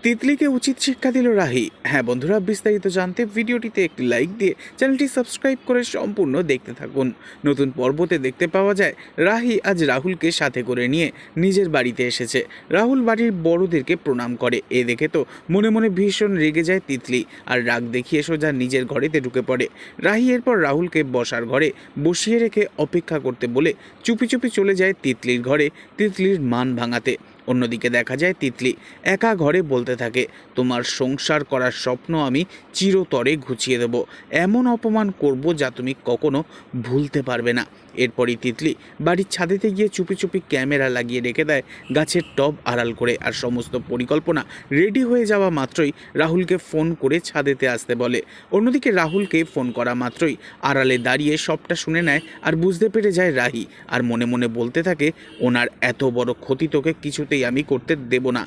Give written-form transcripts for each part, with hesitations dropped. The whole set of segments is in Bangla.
তিতলিকে উচিত শিক্ষা দিল রাহি। হ্যাঁ বন্ধুরা, বিস্তারিত জানতে ভিডিওটিতে একটি লাইক দিয়ে চ্যানেলটি সাবস্ক্রাইব করে সম্পূর্ণ দেখতে থাকুন। নতুন পর্বতে দেখতে পাওয়া যায় রাহি আজ রাহুলকে সাথে করে নিয়ে নিজের বাড়িতে এসেছে। রাহুল বাড়ির বড়দেরকে প্রণাম করে। এ দেখে তো মনে মনে ভীষণ রেগে যায় তিতলি, আর রাগ দেখিয়ে সোজা নিজের ঘরেতে ঢুকে পড়ে। রাহি এরপর রাহুলকে বসার ঘরে বসিয়ে রেখে অপেক্ষা করতে বলে চুপি চুপি চলে যায় তিতলির ঘরে তিতলির মান ভাঙাতে। অন্যদিকে দেখা যায় তিতলি একা ঘরে বলতে থাকে, তোমার সংসার করার স্বপ্ন আমি চিরতরে ঘুচিয়ে দেব, এমন অপমান করব যা তুমি কখনো ভুলতে পারবে না। এরপরই তিতলি বাড়ির ছাদেতে গিয়ে চুপি চুপি ক্যামেরা লাগিয়ে রেখে দেয় গাছের টব আড়াল করে, আর সমস্ত পরিকল্পনা রেডি হয়ে যাওয়া মাত্রই রাহুলকে ফোন করে ছাদেতে আসতে বলে। অন্যদিকে রাহুলকে ফোন করা মাত্রই আড়ালে দাঁড়িয়ে সবটা শুনে নেয় আর বুঝতে পেরে যায় রাহি, আর মনে মনে বলতে থাকে, ওনার এত বড় ক্ষতি তোকে কিছুতেই আমি করতে দেব না।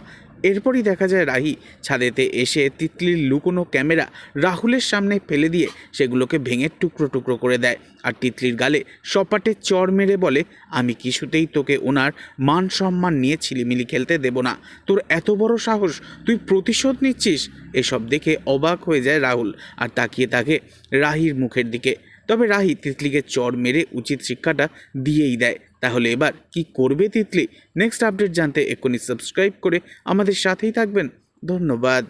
এরপরই দেখা যায় রাহি ছাদেতে এসে তিতলির লুকোনো ক্যামেরা রাহুলের সামনে ফেলে দিয়ে সেগুলোকে ভেঙে টুকরো টুকরো করে দেয়, আর তিতলির গালে সপাটে চড় মেরে বলে, আমি কিছুতেই তোকে ওনার মান সম্মান নিয়ে ছিলিমিলি খেলতে দেব না। তোর এত বড় সাহস, তুই প্রতিশোধ নিচ্ছিস। এসব দেখে অবাক হয়ে যায় রাহুল, আর তাকিয়ে থাকে রাহির মুখের দিকে। তবে রাহি তিতলিকে চড় মেরে উচিত শিক্ষাটা দিয়েই দেয়। তাহলে এবার কি করবে তিতলি? নেক্সট আপডেট জানতে এক্ষুনি সাবস্ক্রাইব করে আমাদের সাথেই থাকবেন। ধন্যবাদ।